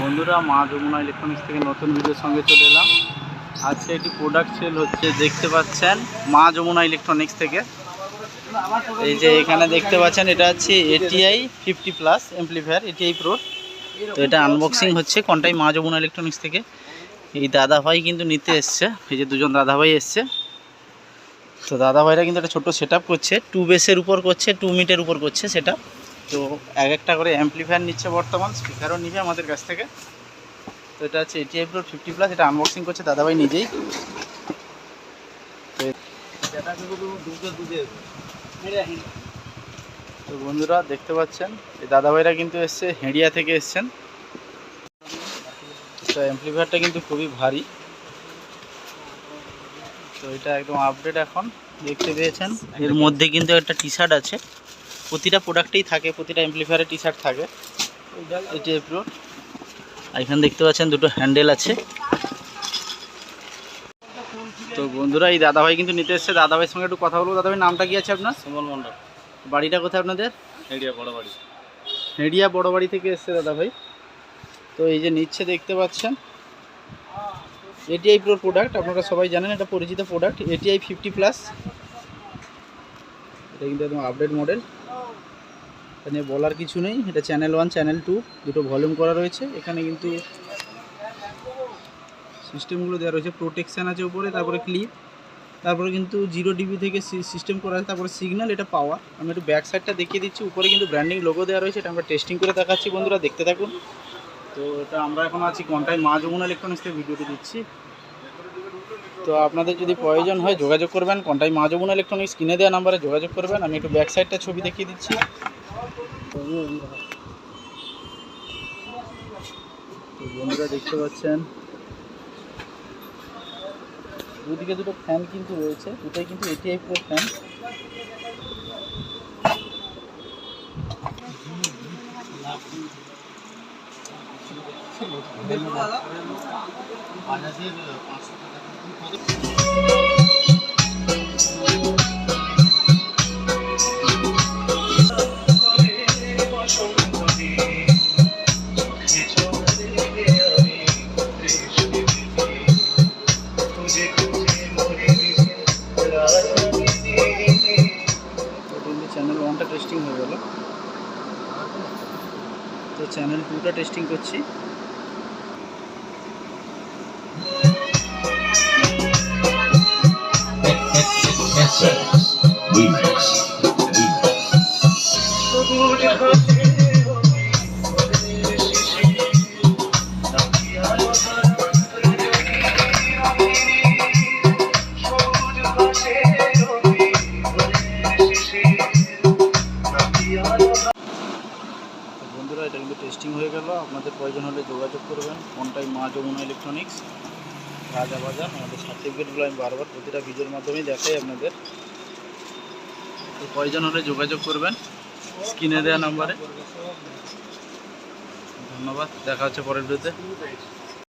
বন্ধুরা, মা যমুনা ইলেকট্রনিক্স থেকে নতুন ভিডিওর সঙ্গে চলে এলাম। আজকে একটি প্রোডাক্ট সেল হচ্ছে, দেখতে পাচ্ছেন মা যমুনা ইলেকট্রনিক্স থেকে। এই যে এখানে দেখতে পাচ্ছেন, এটা হচ্ছে এটিআই 50+ অ্যাম্পলিফায়ার, এটিআই প্রো। তো এটা আনবক্সিং হচ্ছে কোনটাই মা যমুনা ইলেকট্রনিক্স থেকে। এই দাদাভাই কিন্তু নিতে এসছে, এই যে দুজন দাদাভাই এসছে। তো দাদাভাইরা কিন্তু একটা ছোট্ট সেট করছে, 2 বেসের উপর করছে, 2 মিটের উপর করছে সেটা। তো এক একটা করে অ্যাম্পলিফায়ার নিচ্ছে, বর্তমান স্পিকারও নিবে আমাদের কাছ থেকে। তো এটা হচ্ছে এটিআই প্রো 50+, এটা আনবক্সিং করছে দাদাভাই নিজেই। তো বন্ধুরা দেখতে পাচ্ছেন, এই দাদাভাইরা কিন্তু এসছে, হেঁড়িয়া থেকে এসছেন। তো অ্যাম্পলিফায়ারটা কিন্তু খুবই ভারী। তো এটা একদম আপডেট এখন দেখতে পেয়েছেন। এর মধ্যে কিন্তু একটা টি শার্ট আছে, প্রতিটা প্রোডাক্টেই থাকে, প্রতিটা অ্যাম্পলিফায়ারে টি শার্ট থাকে এটিআই প্রো। আর এখানে দেখতে পাচ্ছেন দুটো হ্যান্ডেল আছে। তো বন্ধুরা, এই দাদাভাই কিন্তু নিতে এসছে। দাদাভাইয়ের সঙ্গে একটু কথা বলবো। দাদাভাই, নামটা কি আছে আপনার? সুমন মণ্ডল। বাড়িটা কোথায় আপনাদের? হেডিয়া বড় বাড়ি। হেঁড়িয়া বড় বাড়ি থেকে এসছে দাদাভাই। তো এই যে নিচ্ছে, দেখতে পাচ্ছেন এটিআই প্রোর প্রোডাক্ট। আপনারা সবাই জানেন, এটা পরিচিত প্রোডাক্ট এটিআই 50+। এটা কিন্তু একদম আপডেট মডেল, এখানে বলার কিছু নেই। এটা চ্যানেল 1 চ্যানেল 2 দুটো ভলিউম করা রয়েছে। এখানে কিন্তু সিস্টেমগুলো দেওয়া রয়েছে, প্রোটেকশান আছে উপরে, তারপরে ক্লিপ, তারপরে কিন্তু 0 dB থেকে সিস্টেম করা আছে, তারপরে সিগন্যাল, এটা পাওয়ার। আমি একটু ব্যাক সাইডটা দেখিয়ে দিচ্ছি। উপরে কিন্তু ব্র্যান্ডিং লোগো দেওয়া রয়েছে, এটা আমরা টেস্টিং করে দেখাচ্ছি। বন্ধুরা দেখতে থাকুন। তো এটা আমরা এখন আছি কোনটাই মা যমুনা ইলেকট্রনিক্স থেকে ভিডিওটি দিচ্ছি। তো আপনাদের যদি প্রয়োজন হয় যোগাযোগ করবেন, কোনটাই মা যমুনা ইলেকট্রনিক্স কিনে দেওয়া নাম্বারে যোগাযোগ করবেন। আমি একটু ব্যাক সাইডটা ছবি দেখিয়ে দিচ্ছি। তো বন্ধুরা দেখতে পাচ্ছেন, দুদিকে দুটো ফ্যান কিন্তু রয়েছে, দুটোই কিন্তু এটিআই প্রো ফ্যান। চ্যানেল 1টা টেস্টিং হয়ে গেল, তো চ্যানেল 2টা টেস্টিং করছি। বন্ধুরা, এটা কিন্তু টেস্টিং হয়ে গেল। আপনাদের প্রয়োজন হলে যোগাযোগ করবেন, কোনটাই মা যমুনা ইলেকট্রনিক্স, রাজাবাজার। আমাদের সার্টিফিকেটগুলো আমি বারবার প্রতিটা ভিডিওর মাধ্যমেই দেখাই আপনাদের। তো প্রয়োজন হলে যোগাযোগ করবেন স্ক্রিনে দেওয়া নাম্বারে। ধন্যবাদ, দেখা হচ্ছে পরের ভিডিওতে।